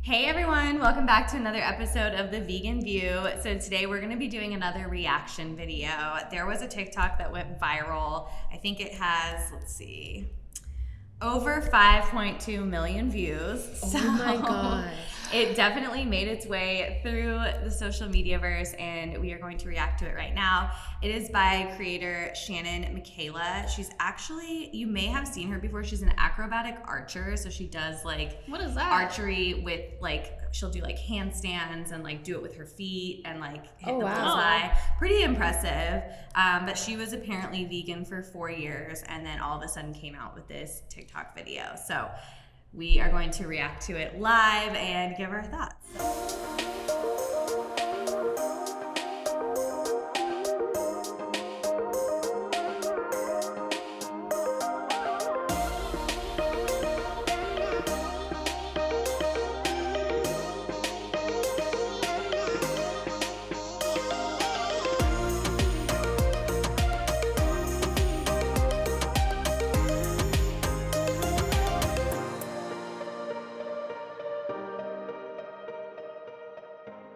Hey everyone, welcome back to another episode of The Vegan View. So today we're going to be doing another reaction video. There was a TikTok that went viral. I think it has, over 5.2 million views. Oh my gosh. It definitely made its way through the social media verse, and we are going to react to it right now. It is by creator Shannon Michaela. She's actually, you may have seen her before. She's an acrobatic archer, so she does what is that? Archery with she'll do handstands and do it with her feet and hit the bullseye. Pretty impressive. But she was apparently vegan for 4 years and then all of a sudden came out with this TikTok video. So we are going to react to it live and give our thoughts.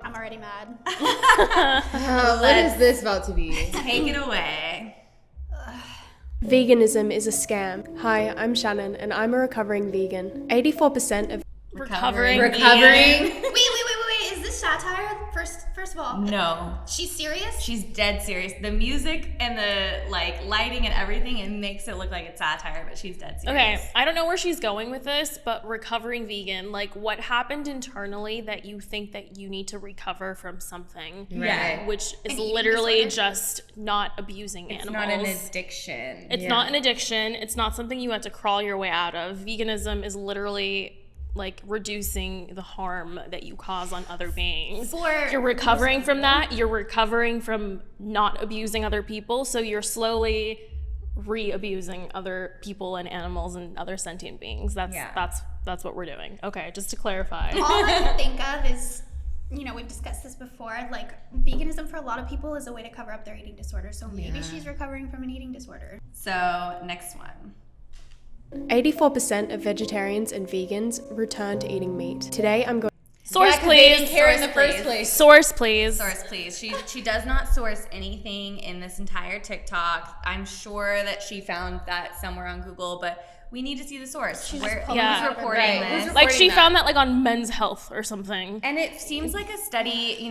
I'm already mad. What is this about to be? Take it away. Veganism is a scam. Hi, I'm Shannon, and I'm a recovering vegan. 84% of Recovering. Wait. Is this satire? First of all. No. She's serious? She's dead serious. The music and the lighting and everything, it makes it look like it's satire, but she's dead serious. Okay, I don't know where she's going with this, but recovering vegan, what happened internally that you think that you need to recover from something, Right. which is An eating literally disorder? just not abusing It's animals. not an addiction. It's not an addiction. It's not something you have to crawl your way out of. Veganism is literally reducing the harm that you cause on other beings. You're recovering from that. You're recovering from not abusing other people. So you're slowly re-abusing other people and animals and other sentient beings. That's what we're doing. Okay, just to clarify. All I can think of is, we've discussed this before, veganism for a lot of people is a way to cover up their eating disorder. So maybe she's recovering from an eating disorder. So, next one. 84% of vegetarians and vegans return to eating meat. Today I'm going Source, They please. didn't care in the first place. Source, please. Source, please. She does not source anything in this entire TikTok. I'm sure that she found that somewhere on Google, but we need to see the source. Who's reporting Right. this? She found that on Men's Health or something. And it seems like a study,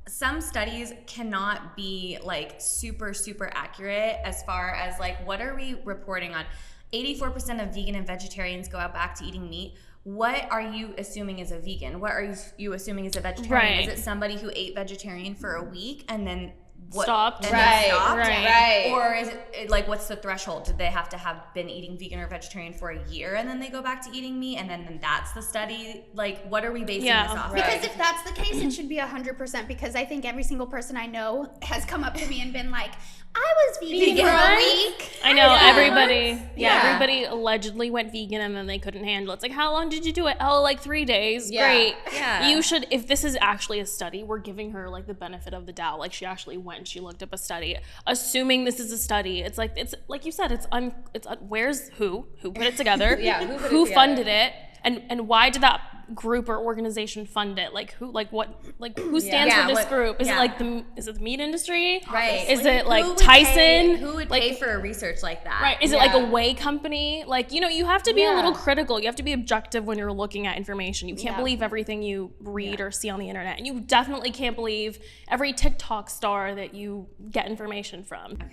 some studies cannot be super, super accurate as far as what are we reporting on? 84% of vegan and vegetarians go out back to eating meat. What are you assuming is a vegan? What are you assuming is a vegetarian? Right. Is it somebody who ate vegetarian for a week and then Stopped. Right. Or is it what's the threshold? Did they have to have been eating vegan or vegetarian for a year and then they go back to eating meat and then that's the study? What are we basing this off? Because if that's the case, it should be 100%, because I think every single person I know has come up to me and been like, I was vegan for a week. I know, Yeah. everybody allegedly went vegan and then they couldn't handle it. It's how long did you do it? Oh, 3 days. Yeah. Great. Yeah. You should, if this is actually a study, we're giving her the benefit of the doubt. She actually went, she looked up a study. Assuming this is a study, it's like you said, where's who put it together? Yeah, who put it who together? funded it? And why did that group or organization fund it? Who stands for this group? Is it the meat industry? Right. Is it Who would Tyson? pay- who would pay for research like that? Right. Is it a whey company? You have to be a little critical. You have to be objective when you're looking at information. You can't believe everything you read or see on the internet. And you definitely can't believe every TikTok star that you get information from. Okay.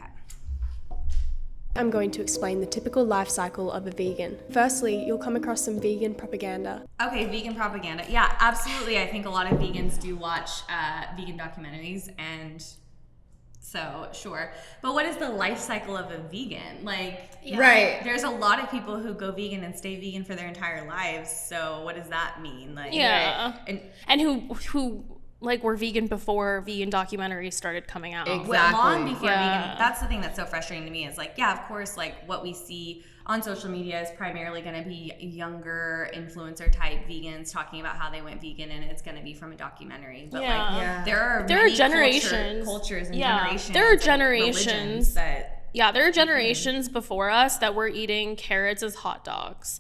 I'm going to explain the typical life cycle of a vegan. Firstly, you'll come across some vegan propaganda. Okay, vegan propaganda. Yeah, absolutely. I think a lot of vegans do watch vegan documentaries, and so sure. But what is the life cycle of a vegan? Right. There's a lot of people who go vegan and stay vegan for their entire lives. So what does that mean? Yeah. And And who were vegan before vegan documentaries started coming out. Exactly. long before Yeah. vegan. That's the thing that's so frustrating to me is of course, what we see on social media is primarily going to be younger influencer type vegans talking about how they went vegan, and it's going to be from a documentary. But Yeah. there are There are many generations. cultures and Yeah. generations. There are and generations. religions that Yeah, there are generations before us that were eating carrots as hot dogs.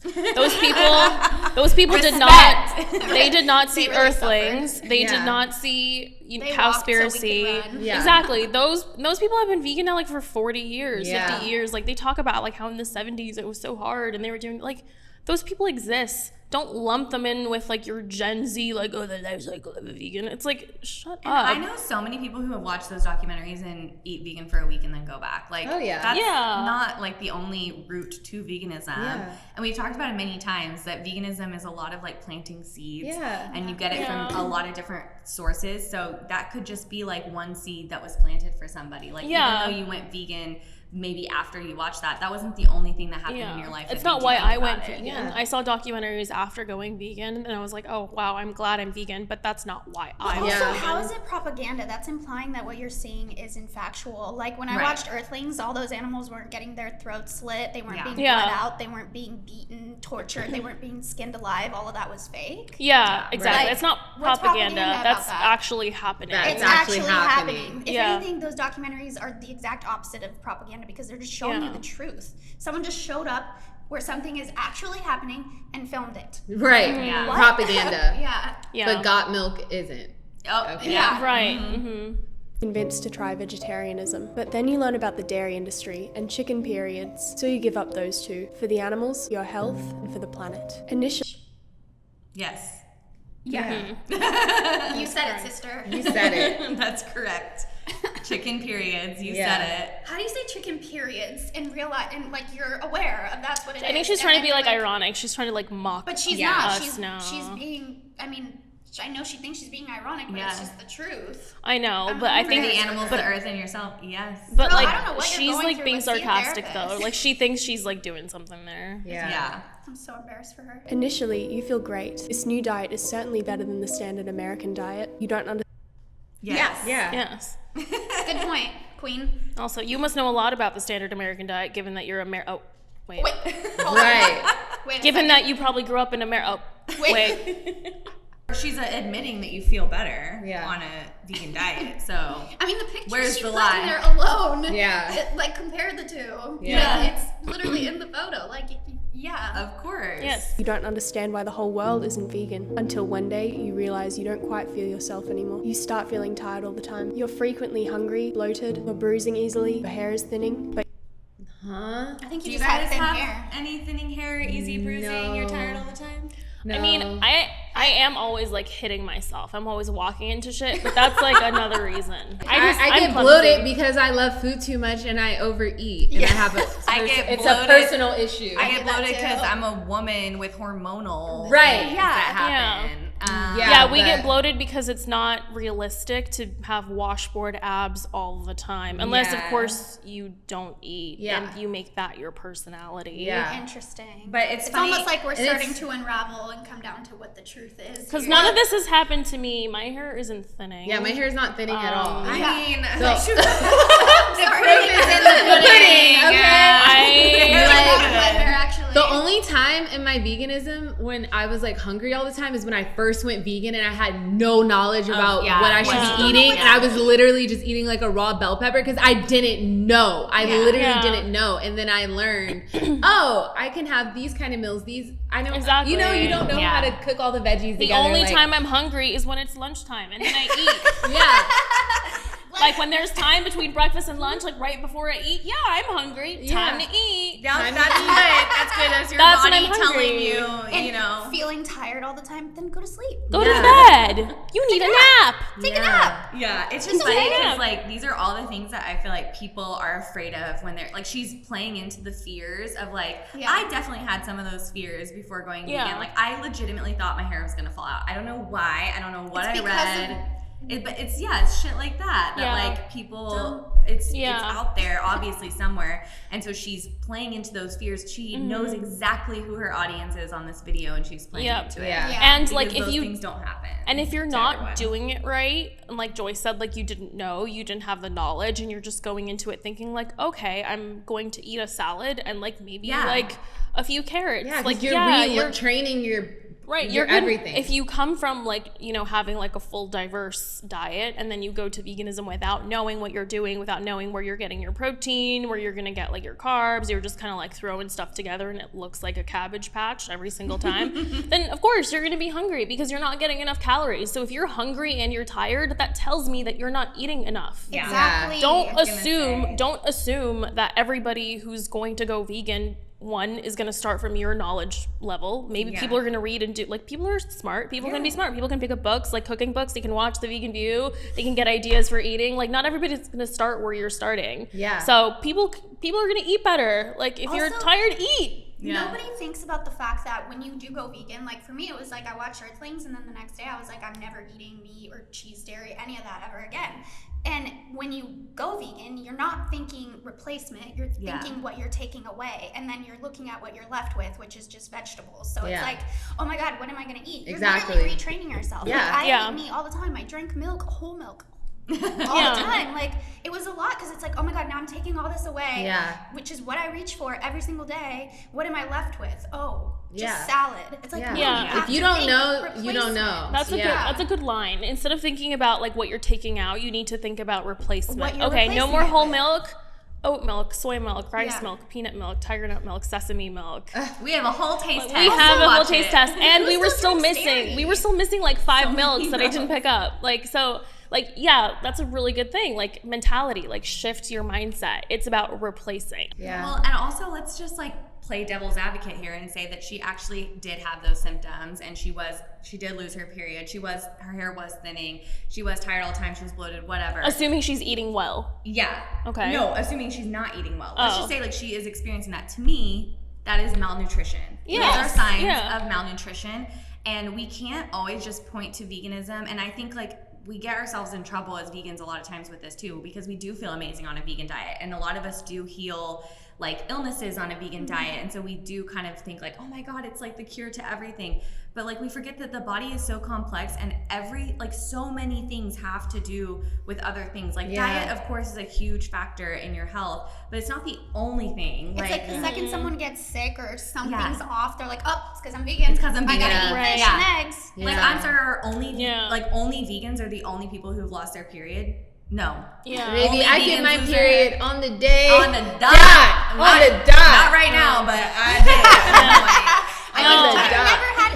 Those people did not see really Earthlings. suffered. They did not see They Cowspiracy. walked so we could run. Yeah. Exactly. Those people have been vegan now like for 40 years, Yeah. 50 years. Like they talk about like how in the 70s it was so hard and they were doing like those people exist. Don't lump them in with like your Gen Z, like, oh, the life cycle of a vegan. It's like, shut And up. I know so many people who have watched those documentaries and eat vegan for a week and then go back. Like, Oh, yeah. that's Yeah. not like the only route to veganism. Yeah. And we've talked about it many times that veganism is a lot of like planting seeds. Yeah. And you get it Yeah. from a lot of different sources. So that could just be like one seed that was planted for somebody. Like, Yeah. even though you went vegan, maybe after you watched that wasn't the only thing that happened in your life. It's that not made why you think I went about it. vegan. Yeah. I saw documentaries after going vegan and I was like, oh wow, I'm glad I'm vegan, but that's not why I Also, was Yeah. how vegan. is it propaganda? That's implying that what you're seeing isn't factual. Like when I Right. watched Earthlings, all those animals weren't getting their throats slit. They weren't Yeah. being Yeah. bled out. They weren't being beaten, tortured. They weren't being skinned alive. All of that was fake. Yeah, exactly. Like, it's not what's propaganda. propaganda about That's that? actually happening. That's It's actually actually happening. happening. If Yeah. anything, those documentaries are the exact opposite of propaganda because they're just showing Yeah. you the truth. Someone just showed up where something is actually happening and filmed it. Right. Yeah. What? Propaganda. Yeah. Yeah. But got milk isn't. Oh, Okay. yeah. Right. Mm-hmm. Convinced to try vegetarianism. But then you learn about the dairy industry and chicken periods, so you give up those two for the animals, your health, and for the planet. Initially, Yes. Yeah. You said it, sister. You said it. That's correct. Chicken periods. You Yeah. said it. How do you say chicken periods in real life? And like you're aware of that's what it is. I think she's And trying to then be you're like ironic. She's trying to like mock. But she's Yeah. not. us She's now. she's being. I mean, I know she thinks she's being ironic, but Yeah. it's just the truth. I know, I'm but I For think the Yes. animals, the earth, and yourself. Yes. But Girl, I like don't know what you're she's going like through, being but see a sarcastic though. therapist. Like she thinks she's like doing something there. Yeah. Yeah. I'm so embarrassed for her. Initially, you feel great. This new diet is certainly better than the standard American diet. You don't understand. Yes. Yeah. Yes. Good point, Queen. Also, you must know a lot about the standard American diet, given that you're Oh, wait. Wait. Hold on. Right. Wait. Given that you probably grew up in America. Oh, wait. She's admitting that you feel better Yeah. on a vegan diet. So I mean, the picture Where's she the put lie? in there alone. Yeah. Like compare the two. Yeah. Like, it's literally in the photo. Like, yeah. of course. Yes. You don't understand why the whole world isn't vegan until one day you realize you don't quite feel yourself anymore. You start feeling tired all the time. You're frequently hungry, bloated, you're bruising easily, your hair is thinning, but Huh? I think Do you you just guys have thin have hair. any thinning hair, easy bruising? No. You're tired all the time? No. I mean, I am always like hitting myself. I'm always walking into shit, but that's like another reason. I I'm get clumsy. bloated because I love food too much and I overeat. And I have a I get it's bloated. a personal issue. I get get that bloated too. because I'm a woman with hormonal Right. things Yeah. that happen. Yeah, we but- get bloated because it's not realistic to have washboard abs all the time. Unless, of Yeah. course, you don't eat Yeah. and you make that your personality. Yeah. Interesting. But it's It's funny. almost like we're it's- starting to unravel and come down to what the truth is. Because here. none of this has happened to me. My hair isn't thinning. Yeah, my hair's not thinning at all. I Yeah. mean, So- the proof is in the pudding. The only time in my veganism when I was like hungry all the time is when I first went vegan and I had no knowledge about yeah. what I should Yeah. be eating, and I was literally just eating like a raw bell pepper because I didn't know. I literally Yeah. didn't know, and then I learned, oh, I can have these kind of meals. These I know. Exactly. You know, you don't know Yeah. how to cook all the veggies The together. only like- time I'm hungry is when it's lunchtime and then I eat. yeah. Like when there's time between breakfast and lunch, like right before I eat, yeah, I'm hungry. Time to eat. Yeah, Time to that's eat. good. That's good. That's your That's when body I'm telling hungry. you, And you know. feeling tired all the time, then go to sleep. Go Yeah. to bed. You need a nap. Take a nap. Yeah, it's Just just funny a nap. because like these are all the things that I feel like people are afraid of when they're like she's playing into the fears of like Yeah. I definitely had some of those fears before going Yeah. vegan. Like I legitimately thought my hair was gonna fall out. I don't know why. I don't know what It's I because read. But it's it's shit like that Yeah. like people it's Yeah. out there obviously somewhere, and so she's playing into those fears. She knows exactly who her audience is on this video, and she's playing Yep. into it. Yeah. Yeah. And Because like if those you things don't happen. and if you're to not everyone. doing it right, and like Joyce said, like you didn't know, you didn't have the knowledge, and you're just going into it thinking like, okay, I'm going to eat a salad and like maybe Yeah. like a few carrots. Yeah, like like you're you're training your Right, you're everything. If you come from like, you know, having like a full diverse diet and then you go to veganism without knowing what you're doing, without knowing where you're getting your protein, where you're gonna get like your carbs, you're just kind of like throwing stuff together and it looks like a Cabbage Patch every single time, then of course you're gonna be hungry because you're not getting enough calories. So if you're hungry and you're tired, that tells me that you're not eating enough. Yeah. Exactly. Don't assume that everybody who's going to go vegan, one, is going to start from your knowledge level. Maybe people are going to read and do, like, people are smart. People can be smart. People can pick up books, like cooking books. They can watch The Vegan View. They can get ideas for eating. Like, not everybody's going to start where you're starting. Yeah. So people are going to eat better. Like, if you're tired, eat. Yeah. Nobody thinks about the fact that when you do go vegan, like for me, it was like I watched Earthlings, and then the next day I was like, I'm never eating meat or cheese, dairy, any of that ever again. And when you go vegan, you're not thinking replacement, you're thinking what you're taking away, and then you're looking at what you're left with, which is just vegetables. So it's like, oh my God, what am I going to eat? You're literally retraining yourself. Yeah. Like, I eat meat all the time. I drink milk, whole milk. All the time. Like, it was a lot because it's like, oh my God, now I'm taking all this away, which is what I reach for every single day. What am I left with? Oh, just salad. It's like, if you don't know, you don't know. That's a good line. Instead of thinking about like what you're taking out, you need to think about replacement. No more replacing whole milk. Oat milk, soy milk, rice milk, peanut milk, tiger nut milk, sesame milk. We have a whole taste test. We have a whole taste test, and we were still missing like 5 milks that I didn't pick up. That's a really good thing. Like, mentality, like, shift your mindset. It's about replacing. Yeah. Well, and also let's just like play devil's advocate here and say that she actually did have those symptoms, and she did lose her period. Her hair was thinning. She was tired all the time. She was bloated, whatever. Assuming she's eating well. Yeah. Okay. No, assuming she's not eating well. Let's just say like she is experiencing that. To me, that is malnutrition. Yes. Those are signs of malnutrition, and we can't always just point to veganism. And I think like we get ourselves in trouble as vegans a lot of times with this too, because we do feel amazing on a vegan diet, and a lot of us do heal like illnesses on a vegan diet, and so we do kind of think like, oh my God, it's like the cure to everything. But like, we forget that the body is so complex, and so many things have to do with other things. Like diet, of course, is a huge factor in your health, but it's not the only thing. It's like the second someone gets sick or something's off, they're like, oh, it's because I'm vegan. It's because I'm vegan. I gotta eat fish and eggs. Like, I'm sorry, only vegans are the only people who've lost their period. No. Yeah. Maybe I get my period on the day. On the dot. On the dot. Not right now, but I did.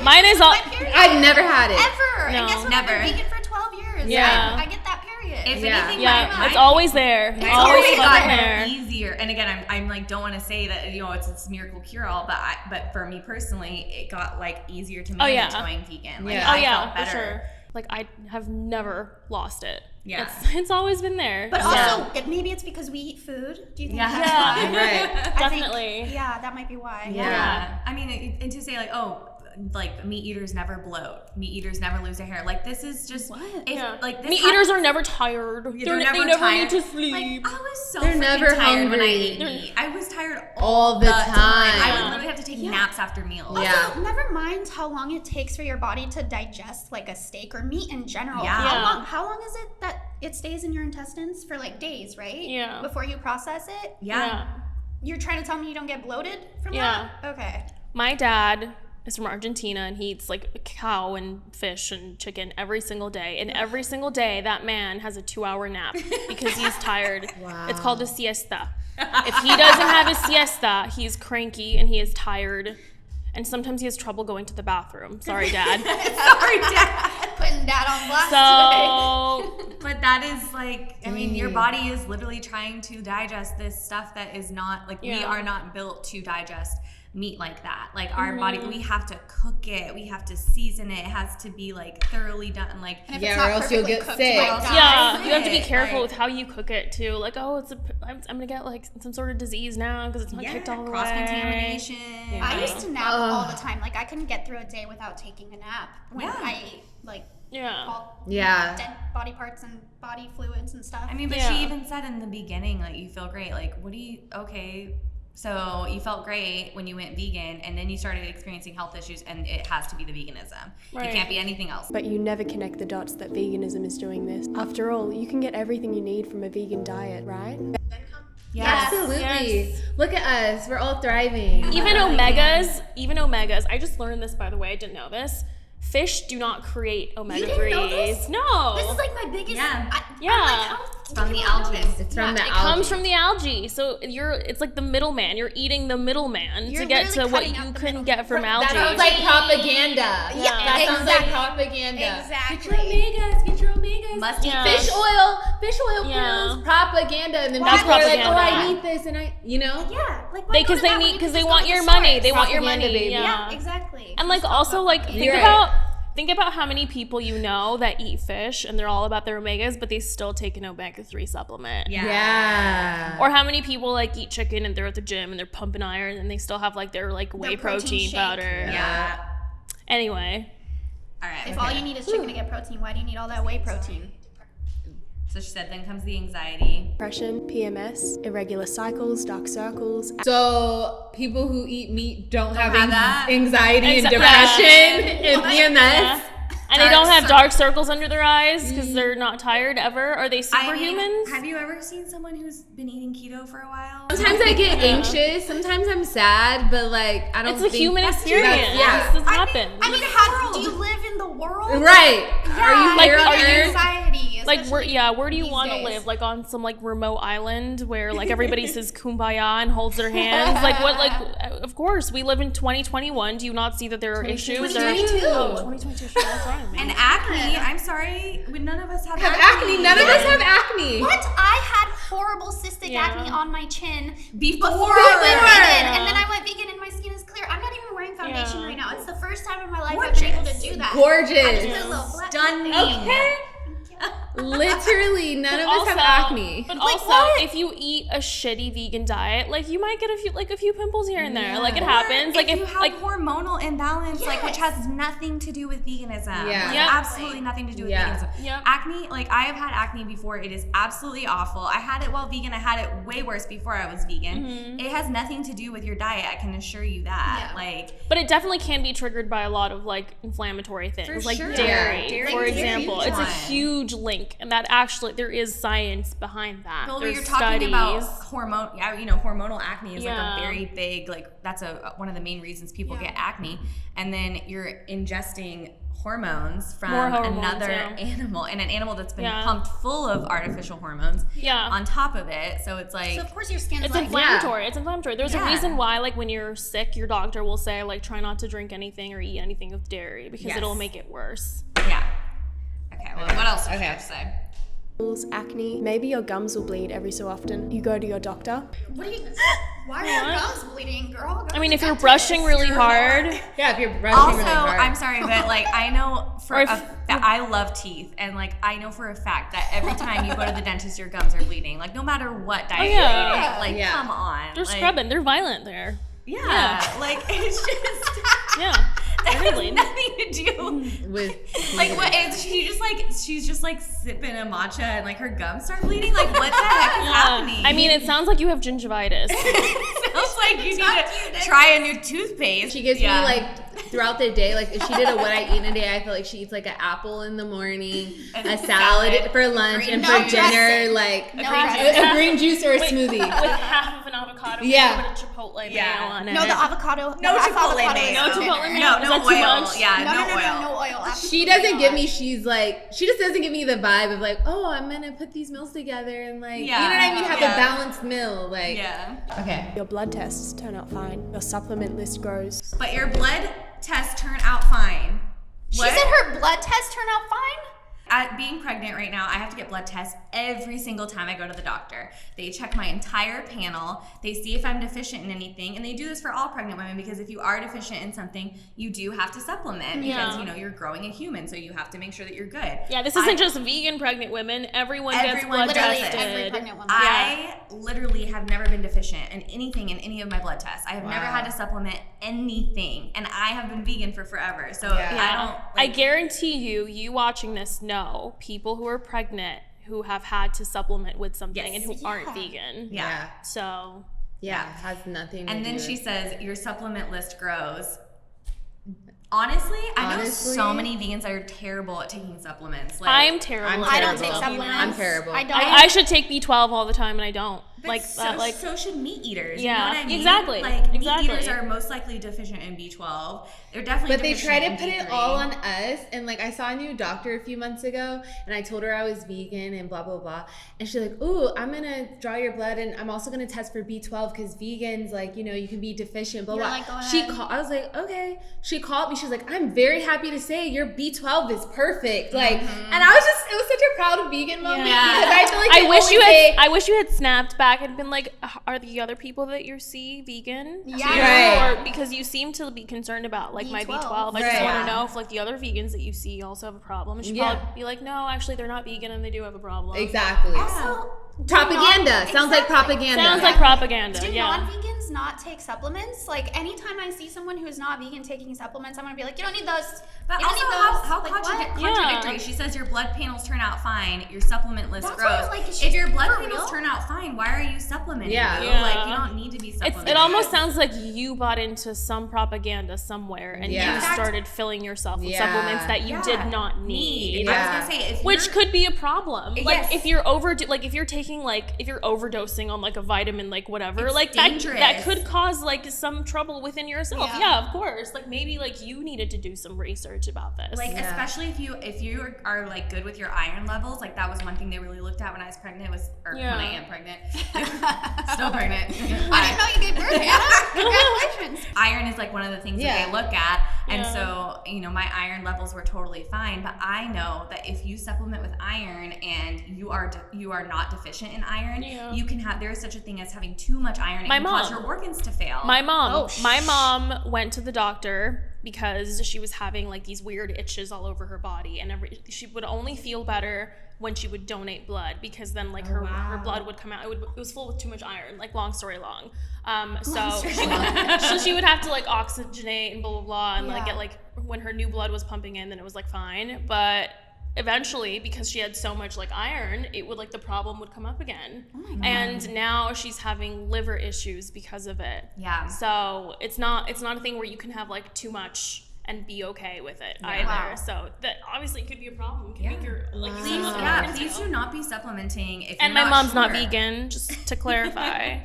Mine is all. I've never had it. Ever. No. And guess what? I've been vegan for 12 years. Yeah. I get that period. If anything, it's always there. It's always fucking there. Easier. And again, I'm like, don't want to say that, it's this miracle cure all, but for me personally, it got like easier to manage going vegan. Like, I felt better. For sure. Like, I have never lost it. Yeah. It's always been there. But also, maybe it's because we eat food. Do you think that's why? Right. Definitely. That might be why. Yeah. I mean, and to say like, like meat eaters never bloat, meat eaters never lose their hair. Like, this is just like this meat eaters are never tired. They never need to sleep. Like, I was so They're never tired hungry when I ate meat. I was tired all the time. I would literally have to take naps after meals. Also, never mind how long it takes for your body to digest like a steak or meat in general. How long is it that it stays in your intestines? For like days, right? Yeah. Before you process it? Yeah. You're trying to tell me you don't get bloated from that? Okay. My dad is from Argentina, and he eats like cow and fish and chicken every single day. And every single day, that man has a 2-hour nap because he's tired. Wow. It's called a siesta. If he doesn't have a siesta, he's cranky and he is tired. And sometimes he has trouble going to the bathroom. Sorry, Dad. Sorry, Dad. Putting Dad on blast So, but that is like, I mean, your body is literally trying to digest this stuff that is not, like, we are not built to digest meat like that. Like, our body, we have to cook it, we have to season it, it has to be like thoroughly done. Like, and if or else you'll get sick. You have to be careful with how you cook it too. Like, I'm gonna get like some sort of disease now because it's not cooked all the way. Cross-contamination. I used to nap all the time. Like, I couldn't get through a day without taking a nap when I ate like dead body parts and body fluids and stuff. I mean, but she even said in the beginning, like, you feel great. Like, so you felt great when you went vegan, and then you started experiencing health issues, and it has to be the veganism. Right. It can't be anything else. But you never connect the dots that veganism is doing this. After all, you can get everything you need from a vegan diet, right? Yes. Absolutely. Yes. Look at us. We're all thriving. Even omegas, I just learned this, by the way, I didn't know this. Fish do not create omega 3s. You didn't know this? No. This is like my biggest. Yeah. Yeah. I'm like, how From did the you not know algae. this? It's from the It algae. comes from the algae. So it's like the middleman. You're eating the middleman You're to get to literally what cutting you out the couldn't middleman. get from That algae. sounds like propaganda. Yeah. That sounds like Exactly. propaganda. Exactly. Get your omegas. Must eat Yeah. Fish oil Yeah. pills, propaganda, and then That's people are like, oh, propaganda. I need this, and you know? Yeah. Like why Because go to that when you because can they just want go to your the money. source? They want your Propaganda, money. baby. Yeah, exactly. And like also like You're right. think about how many people you know that eat fish and they're all about their omegas, but they still take an omega 3 supplement. Yeah. Or how many people like eat chicken and they're at the gym and they're pumping iron and they still have like their like whey protein shake. powder. Yeah. Anyway. All right. If all you need is chicken to get protein, why do you need all that whey protein? So she said, then comes the anxiety. Depression, PMS, irregular cycles, dark circles, So people who eat meat don't have have that? anxiety and Exa- depression and What? PMS. Yeah. And they Dark don't have cir- dark circles under their eyes because they're not tired ever. Are they superhumans? Have you ever seen someone who's been eating keto for a while? Sometimes I get anxious. Sometimes I'm sad, but like I don't. It's a think human that's- experience. Yeah. This happens. I mean, how do you live in the world? Right. Yeah, Are you Like, here on are you- Earth? anxiety? Like especially where do you these want to days. live? Like on some like remote island where like everybody says kumbaya and holds their hands. Like what? Like of course we live in 2021. Do you not see that there are issues? There are 2022. 2022. Shit, that's right, man. And acne, I'm sorry, none of us have Acne. None of us have acne. What? I had horrible cystic Yeah. acne on my chin Before. I went vegan, Yeah. and then I went vegan and my skin is clear. I'm not even wearing foundation Yeah. right now. It's the first time in my life I've been able to do that. I just Gorgeous. put a little black- Stunning. Okay. Literally, none of us have acne. But Like, also, what? if you eat a shitty vegan diet, like you might get a few pimples here and there. Like it happens. Like if you have like hormonal imbalance, like which Yes. has nothing to do with veganism. Yeah. Like, Yep. absolutely nothing to do with Yeah. veganism. Yep. Acne, like I have had acne before. It is absolutely awful. I had it while vegan. I had it way worse before I was vegan. Mm-hmm. It has nothing to do with your diet. I can assure you that. Yeah. Like But it definitely can be triggered by a lot of like inflammatory things, For like sure. dairy, Yeah. Dairy for is a example. huge It's a one. huge link, and that actually there is science behind that. Well, There's you're talking about studies. hormonal acne is Yeah. like a very big, like that's one of the main reasons people get acne. And then you're ingesting hormones from More hormones, another yeah. animal, and an animal that's been Yeah. pumped full of artificial hormones Yeah. on top of it. So it's like, So of course your skin's It's like inflammatory. It's inflammatory. There's a Yeah. reason why, like, when you're sick, your doctor will say, like, try not to drink anything or eat anything with dairy because Yes. it'll make it worse. yeah. Okay, well, what else do you have to say? acne. Maybe your gums will bleed every so often. You go to your doctor. What are you? Why are your gums bleeding, girl? I mean, if you're brushing really hard, Yeah, if you're brushing Also, really hard. I'm sorry, but like I know for Or a I love teeth, and like I know for a fact that every time you go to the dentist, your gums are bleeding. Like no matter what diet yeah. you're eating, like Yeah. come on, they're like, scrubbing. They're violent there. Yeah, like it's just Yeah. that They're has bleeding. nothing to do. with Like what is she's just like sipping a matcha and like her gums start bleeding? Like what the heck is happening? I mean, it sounds like you have gingivitis. sounds like you need to try a new toothpaste. She gives me like throughout the day, like if she did a what I eat in a day, I feel like she eats like an apple in the morning, And a salad for lunch, green and no for dinner dressing. like No a green juice or a smoothie. With half of an avocado. Yeah. With a chipotle mayo Yeah. on it. No, the avocado. No half chipotle avocado mayo. is No for chipotle dinner. mayo. no Is no that too oil. much? Yeah, No, no oil. no oil. She doesn't give me. She just doesn't give me the vibe of like, oh, I'm gonna put these meals together and like, you know what I mean? Have Yeah. a balanced meal, like. Yeah. Okay. Your blood tests turn out fine. Your supplement list grows. But your blood tests turn out fine. She What? said her blood test turned out fine. Being pregnant right now, I have to get blood tests every single time I go to the doctor. They check my entire panel. They see if I'm deficient in anything, and they do this for all pregnant women because if you are deficient in something, you do have to supplement because Yeah. you're growing a human, so you have to make sure that you're good. Yeah, this isn't just vegan pregnant women. Everyone gets Everyone blood Literally tested. every pregnant woman. I literally have never been deficient in anything in any of my blood tests. I have never had to supplement anything, and I have been vegan for forever. So I don't. I guarantee you watching this know people who are pregnant who have had to supplement with something Yes. and who aren't vegan. Yeah. So Yeah, it has nothing to And do then she with- says your supplement list grows. Honestly, I know so many vegans that are terrible at taking supplements. Like, I'm terrible. I don't take supplements. I'm terrible. I don't. I should take B12 all the time, and I don't. But so should meat eaters. Yeah, you know what I mean? exactly. Like exactly. meat eaters are most likely deficient in B12. They're definitely. But they try to put in it B3. all on us. And like, I saw a new doctor a few months ago, and I told her I was vegan and blah blah blah. And she's like, "Ooh, I'm gonna draw your blood, and I'm also gonna test for B12 because vegans, like, you know, you can be deficient." Blah You're blah. like, "Go ahead." I was like, "Okay." She called me. She's like, "I'm very happy to say your B12 is perfect." Like, and I was just, it was such a proud vegan moment because I feel like I wish you had snapped back and been like, are the other people that you see vegan? Yeah. Right. Or because you seem to be concerned about like my B12. B12. I just Right. want to know if like the other vegans that you see also have a problem. And she'd probably be like, no, actually they're not vegan and they do have a problem. Exactly. Also, Propaganda. Sounds like propaganda. Sounds like propaganda. Do yeah. non-vegans not take supplements? Like, anytime I see someone who is not vegan taking supplements, I'm gonna be like, you don't need those. But you don't also, need those. how Like, what? contradictory. Yeah. She says your blood panels turn out fine, your supplement list That's why I grows. was like, is If she your blood for panels real? turn out fine, why are you supplementing? Yeah. You? Yeah. Like, you don't need to be supplementing. It almost sounds like you bought into some propaganda somewhere and Yeah. you started filling yourself with Yeah. supplements that you did not need. Yeah. I was gonna say, if Which you're- could be a problem. Like Yes. if you're if you're taking if you're overdosing on like a vitamin, like whatever, It's like dangerous. that could cause like some trouble within yourself. Yeah. Yeah, of course. Like maybe like you needed to do some research about this. Like, especially if you are like good with your iron levels, like that was one thing they really looked at when I was pregnant when I am pregnant, still pregnant. I didn't know you gave birth, Anna. Congratulations. Iron is like one of the things Yeah. that they look at, and Yeah. so my iron levels were totally fine. But I know that if you supplement with iron and you are not deficient in iron, you can have, there is such a thing as having too much iron. It can cause your organs to fail. My mom went to the doctor because she was having like these weird itches all over her body, and she would only feel better when she would donate blood, because then like her blood would come out. It was full with too much iron. Like, long story long. So she would have to like oxygenate and blah blah blah, and like get like, when her new blood was pumping in, then it was like fine. But eventually, because she had so much like iron, it would like the problem would come up again. Oh my God. And now she's having liver issues because of it. Yeah. So it's not a thing where you can have like too much and be okay with it either. Wow. So that obviously could be a problem. Can make your like Please do not be supplementing if And you're my not mom's not sure. vegan, just to clarify.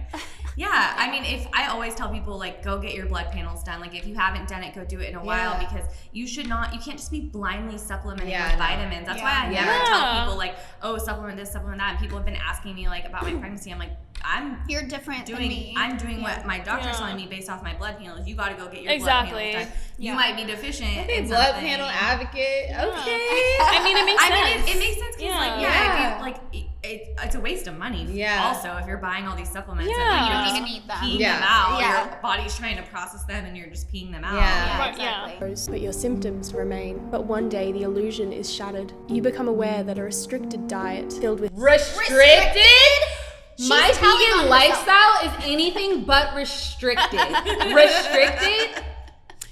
Yeah, I mean, if I always tell people, like, go get your blood panels done. Like, if you haven't done it, go do it in a while, because you can't just be blindly supplementing with vitamins. That's why I never tell people, like, oh, supplement this, supplement that. And people have been asking me, like, about my pregnancy. I'm like, You're different than me. I'm doing what my doctor's telling me based off my blood panels. You got to go get your blood panels done. You might be deficient in blood something. panel advocate. Okay. I mean, it makes sense. It makes sense because, it's a waste of money. Yeah. Also, if you're buying all these supplements and you then don't even need them. peeing them out, your body's trying to process them and you're just peeing them out. Yeah. Exactly. But your symptoms remain. But one day the illusion is shattered. You become aware that a restricted diet filled with Restricted? My telling on vegan herself. lifestyle is anything but restricted. Restricted?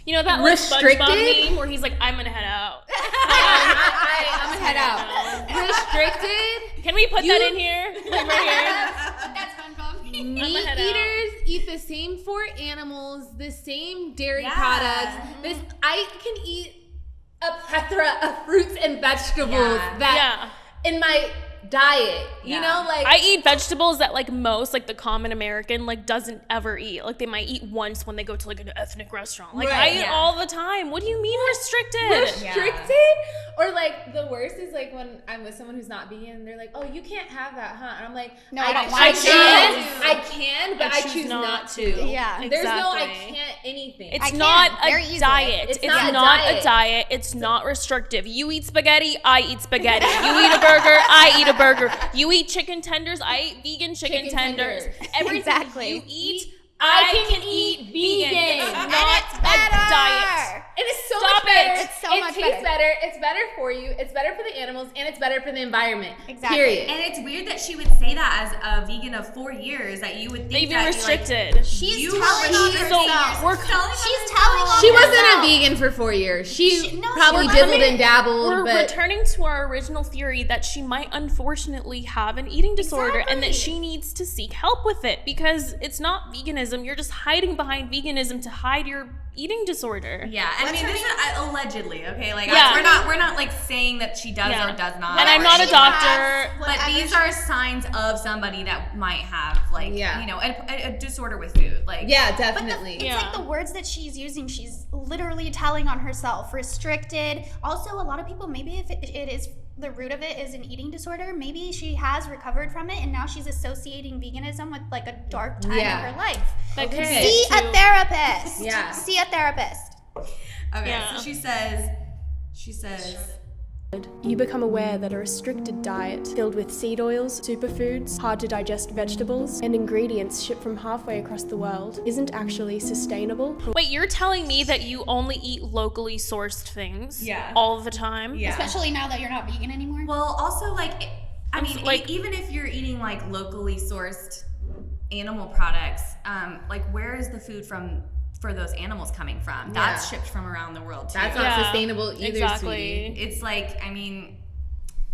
You know that like SpongeBob meme where he's like, I'm gonna head out. I'm gonna head out. Restricted? Can we put that in here? Like right here. That's SpongeBob. Meat head eaters eat the same 4 animals, the same dairy Yeah. products. I can eat a plethora of fruits and vegetables that in my diet. You know, like I eat vegetables that like most, like the common American, like doesn't ever eat. Like they might eat once when they go to like an ethnic restaurant. Like I eat all the time. What do you mean restricted? restricted? Or like the worst is like when I'm with someone who's not vegan and they're like, oh, you can't have that, huh? And I'm like, No, I don't want I to. can, but I choose not to. Yeah. There's no I Exactly. can't anything. It's I not can, very a easily. diet. It's It's not a not diet. a diet. It's not restrictive. You eat spaghetti, I eat spaghetti. You eat a burger, I eat a burger. You eat chicken tenders, I eat vegan chicken tenders. Everything Exactly. you eat, I can eat vegan. It's And not it's a better. diet. It is so Stop much better. it. It's so it much tastes better. better. It's better for you. It's better for the animals, and it's better for the environment. Exactly. Period. And it's weird that she would say that as a vegan of 4 years, that you would think They've been that restricted. She's You telling were on vegan. herself. We're She's telling on She wasn't herself. a vegan for 4 years. She No, she probably wasn't. dibbled and dabbled, We're but returning to our original theory that she might unfortunately have an eating disorder and that she needs to seek help with it, because it's not veganism. You're just hiding behind veganism to hide your eating disorder. Yeah, I mean, this is allegedly, okay? Like, Yeah. we're not like saying that she does or does not. And I'm not a doctor. But these are signs of somebody that might have, like, you know, a disorder with food. Like, yeah, definitely. It's like the words that she's using, she's literally telling on herself. Restricted. Also, a lot of people, maybe if it is, the root of it is an eating disorder, maybe she has recovered from it and now she's associating veganism with like a dark time of her life. Okay. See a therapist. Yeah. See a therapist. Okay, so she says, You become aware that a restricted diet filled with seed oils, superfoods, hard to digest vegetables, and ingredients shipped from halfway across the world isn't actually sustainable. Wait, you're telling me that you only eat locally sourced things all the time? Yeah. Especially now that you're not vegan anymore. Well, also, like, I mean, like, even if you're eating, like, locally sourced animal products, like, where is the food for those animals coming from? That's shipped from around the world, too. That's not sustainable either, sweetie. It's like, I mean,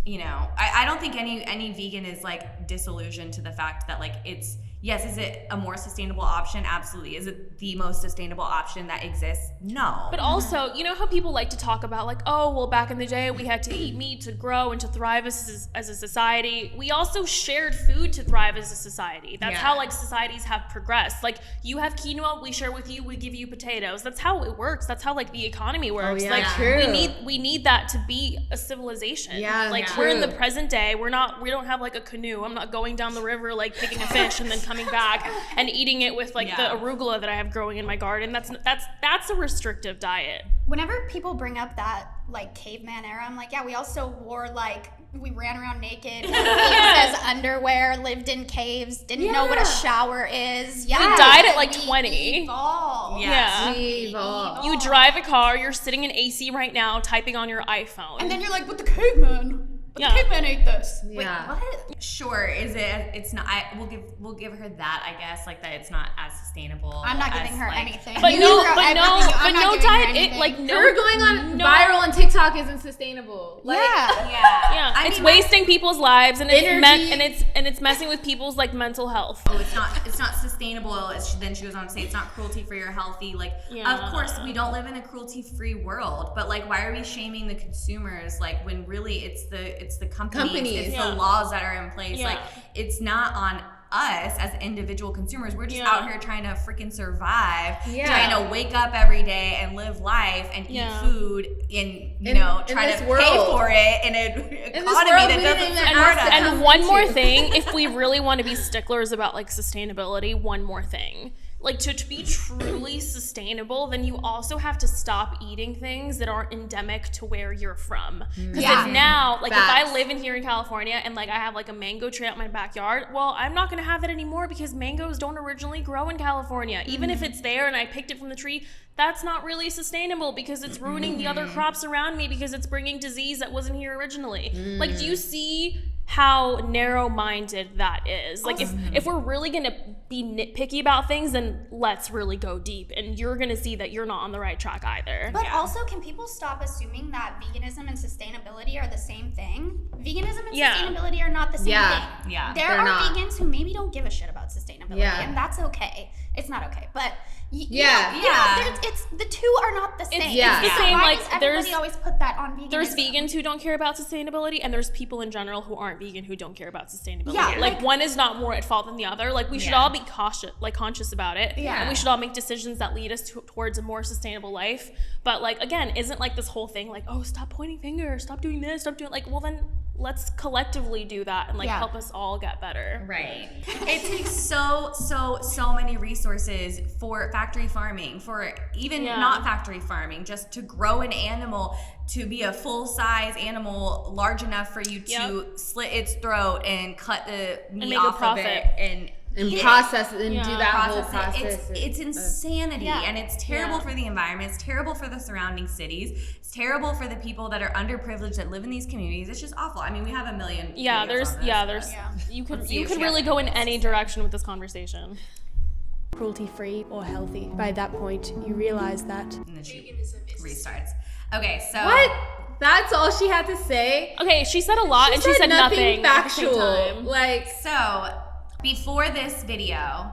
you know, I don't think any vegan is, like, disillusioned to the fact that, like, it's, yes, is it a more sustainable option? Absolutely. Is it the most sustainable option that exists? No. But also, you know how people like to talk about, like, oh, well, back in the day, we had to eat meat to grow and to thrive as a society. We also shared food to thrive as a society. That's how, like, societies have progressed. Like, you have quinoa, we share with you, we give you potatoes. That's how it works. That's how, like, the economy works. Oh, yeah, like, true. we need that to be a civilization. Yeah, like, we're in the present day. We don't have, like, a canoe. I'm not going down the river, like, picking a fish and then coming back and eating it with, like, the arugula that I have growing in my garden. That's a restrictive diet. Whenever people bring up that, like, caveman era, I'm like, yeah, we also wore, like, we ran around naked, as underwear, lived in caves, didn't know what a shower is. Yeah, we died at like 20. Evolved. Yeah. We evolved. You drive a car, you're sitting in AC right now, typing on your iPhone. And then you're like, but the caveman. But the caveman ate this. Yeah. Wait, what? Sure, it's not. We'll give her that, I guess, like that it's not as sustainable. I'm not as, giving her like, anything. But You no throw everything, I'm not giving her diet. anything. Her going on viral on TikTok isn't sustainable. Like, Yeah, I it's mean, wasting people's lives and Energy. it's messing with people's, like, mental health. Oh, it's not sustainable. Then she goes on to say it's not cruelty for your healthy. Like, of course, we don't live in a cruelty-free world, but, like, why are we shaming the consumers? Like, when really it's the companies. It's the laws that are in place. Like, it's not on us as individual consumers. We're just out here trying to freaking survive, trying to wake up every day and live life and eat food and try to pay for it in an economy that doesn't support us. And one more thing, if we really want to be sticklers about, like, sustainability, one more thing. Like, to be truly sustainable, then you also have to stop eating things that aren't endemic to where you're from. Because if now, like, if I live in here in California and, like, I have, like, a mango tree out my backyard, well, I'm not going to have it anymore because mangoes don't originally grow in California. Even if it's there and I picked it from the tree, that's not really sustainable because it's ruining the other crops around me because it's bringing disease that wasn't here originally. Like, do you see how narrow-minded that is? Like, if we're really gonna be nitpicky about things, then let's really go deep, and you're gonna see that you're not on the right track either. But also, can people stop assuming that veganism and sustainability are the same thing? Veganism and sustainability are not the same thing. Yeah, there are vegans who maybe don't give a shit about sustainability, and that's okay. It's not okay, but it's the two are not the same. It's the same. Why Like, does everybody always put that on veganism? There's vegans who don't care about sustainability, and there's people in general who aren't vegan who don't care about sustainability. Yeah, like, one is not more at fault than the other. Like, we should all be conscious about it. And we should all make decisions that lead us towards a more sustainable life. But, like, again, isn't, like, this whole thing like, oh, stop pointing fingers, stop doing this, stop doing, like, well, then let's collectively do that and, like, help us all get better. Right. It takes so many resources for factory farming, for even not factory farming, just to grow an animal to be a full-size animal large enough for you to slit its throat and cut the meat off of it and process it and do that whole process. It's insanity, and it's terrible for the environment. It's terrible for the surrounding cities. It's terrible for the people that are underprivileged that live in these communities. It's just awful. I mean, we have a million. You could really go in any direction with this conversation. Cruelty-free or healthy. By that point, you realize that. And then she restarts. Okay, so what? That's all she had to say. Okay, she said a lot, and she said nothing factual. At the same time. Like, so before this video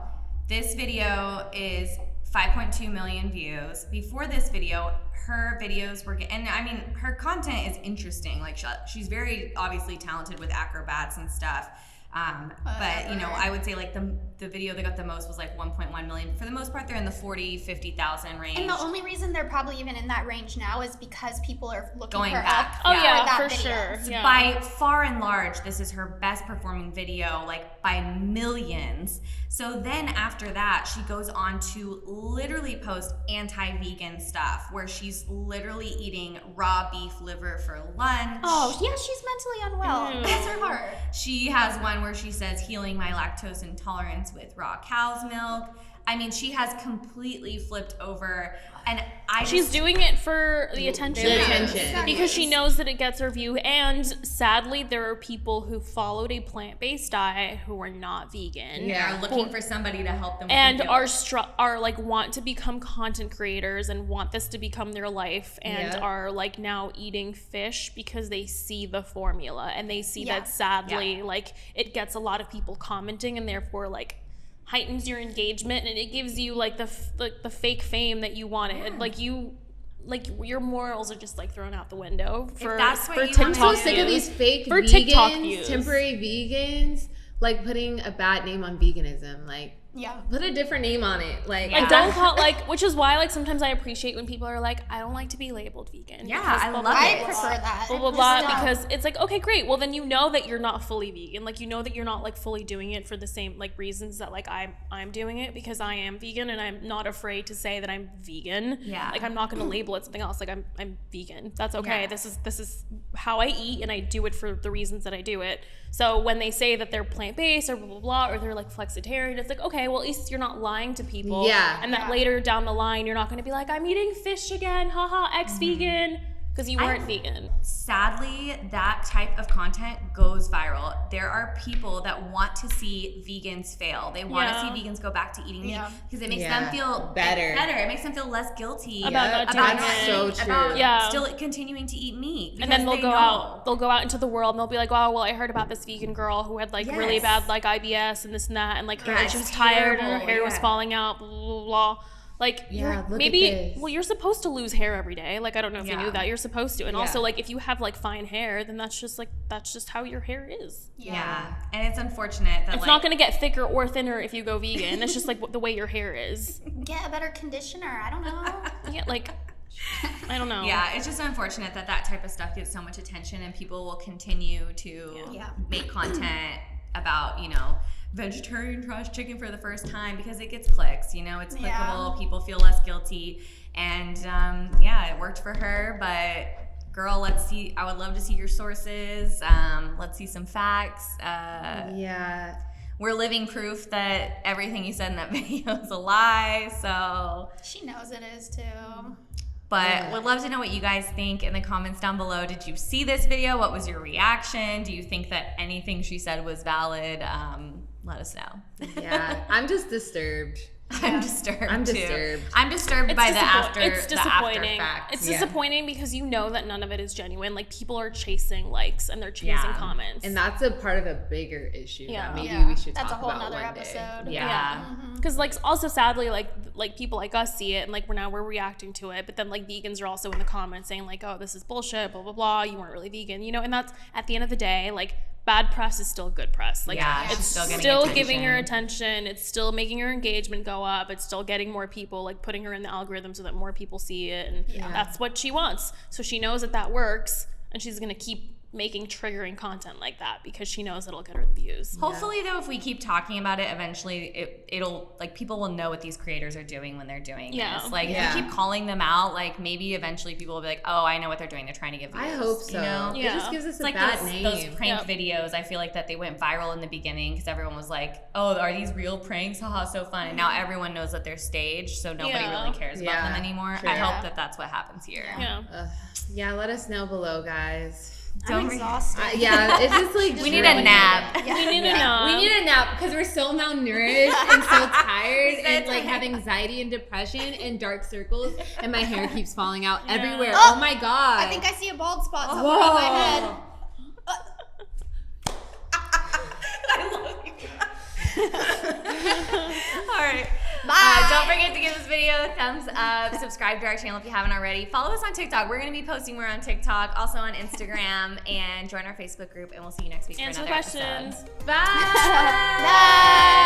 is 5.2 million views. Before this video, her videos were and I mean, her content is interesting. Like she's very obviously talented with acrobats and stuff. But you know, I would say like the video that got the most was like 1.1 million. For the most part, they're in the 40,000-50,000 range. And the only reason they're probably even in that range now is because people are looking going her back. up Oh for yeah, that for video. sure. So Yeah. by far and large, this is her best performing video, like by millions. So then after that, she goes on to literally post anti-vegan stuff where she's literally eating raw beef liver for lunch. Oh, yeah, she's mentally unwell. Bless her heart. She has one where she says healing my lactose intolerance with raw cow's milk. I mean, she has completely flipped over, and she's doing it for the attention. The attention. Exactly. Because she knows that it gets her view, and sadly, there are people who followed a plant-based diet who are not vegan. Yeah, are looking for somebody to help them with And the are like want to become content creators and want this to become their life, and are like now eating fish because they see the formula and they see that sadly like it gets a lot of people commenting and therefore like heightens your engagement and it gives you like the fake fame that you wanted. Like your morals are just like thrown out the window for that's what for you TikTok wanna I'm do. so sick of these fake For vegans, TikTok views. temporary vegans, like putting a bad name on veganism. Like, Yeah. put a different name on it. Like, And don't call which is why like sometimes I appreciate when people are like, I don't like to be labeled vegan. Yeah, because I blah, love blah, I it. prefer that. blah blah blah Still. because it's like, okay, great, well then you know that you're not fully vegan, like you know that you're not like fully doing it for the same like reasons that like I'm doing it, because I am vegan and I'm not afraid to say that I'm vegan. Like I'm not going to label it something else. Like I'm vegan, that's okay. Yeah. This is how I eat and I do it for the reasons that I do it. So when they say that they're plant-based or blah blah blah or they're like flexitarian, it's like, okay, well at least you're not lying to people. And that later down the line you're not going to be like, I'm eating fish again, haha, ex-vegan, because you weren't vegan. Sadly, that type of content goes viral. There are people that want to see vegans fail. They want to see vegans go back to eating meat because it makes them feel better. It makes them feel less guilty About not doing it. So true. about still continuing to eat meat. And then because they'll go out into the world and they'll be like, oh, well, I heard about this vegan girl who had like really bad like IBS and this and that, and like her, and she was tired and her hair was falling out, blah blah blah. Like maybe you're supposed to lose hair every day. Like I don't know if you knew that. You're supposed to. And also like if you have like fine hair, then that's just how your hair is. Yeah. And it's unfortunate that it's not going to get thicker or thinner if you go vegan. It's just like the way your hair is. Get a better conditioner. I don't know. Yeah, like I don't know. Yeah, it's just unfortunate that type of stuff gets so much attention and people will continue to make content about, you know, vegetarian trash chicken for the first time because it gets clicks, you know, it's clickable, people feel less guilty, and it worked for her. But girl, let's see, I would love to see your sources. Let's see some facts. We're living proof that everything you said in that video is a lie, so She knows it is too. but would love to know what you guys think in the comments down below. Did you see this video? What was your reaction? Do you think that anything she said was valid? Let us know. Yeah, I'm just disturbed. I'm disturbed. I'm too. disturbed. I'm disturbed by the after. It's disappointing. The after facts. It's disappointing because you know that none of it is genuine. Like people are chasing likes and they're chasing comments, and that's a part of a bigger issue. Yeah. that maybe we should That's talk a whole about nother one day. episode. Yeah. Because like also sadly like people like us see it and like we're reacting to it, but then like vegans are also in the comments saying like, oh, this is bullshit, blah blah blah, you weren't really vegan, you know. And that's at the end of the day, like bad press is still good press. Like it's still giving her attention, it's still making her engagement go up, it's still getting more people, like putting her in the algorithm so that more people see it, and that's what she wants. So she knows that works, and she's gonna keep making triggering content like that because she knows it'll get her the views. Hopefully though, if we keep talking about it, eventually it'll like people will know what these creators are doing when they're doing this. Like if we keep calling them out, like maybe eventually people will be like, oh, I know what they're doing, they're trying to give views. I hope so. You know? It just gives us It's a like bad name. those prank videos. I feel like that they went viral in the beginning because everyone was like, oh, are these real pranks? Haha, so fun. And now everyone knows that they're staged, so nobody really cares about them anymore. True. I hope that that's what happens here. Yeah, let us know below, guys. I'm exhausted. It's just like we need a nap. We need a nap. We need a nap because we're so malnourished and so tired and like have anxiety and depression and dark circles, and my hair keeps falling out everywhere. Oh my god! I think I see a bald spot somewhere on my head. I love you. All right. Bye. Don't forget to give this video a thumbs up. Subscribe to our channel if you haven't already. Follow us on TikTok. We're going to be posting more on TikTok, also on Instagram, and join our Facebook group. And we'll see you next week for Answer another questions. episode. Bye. Bye.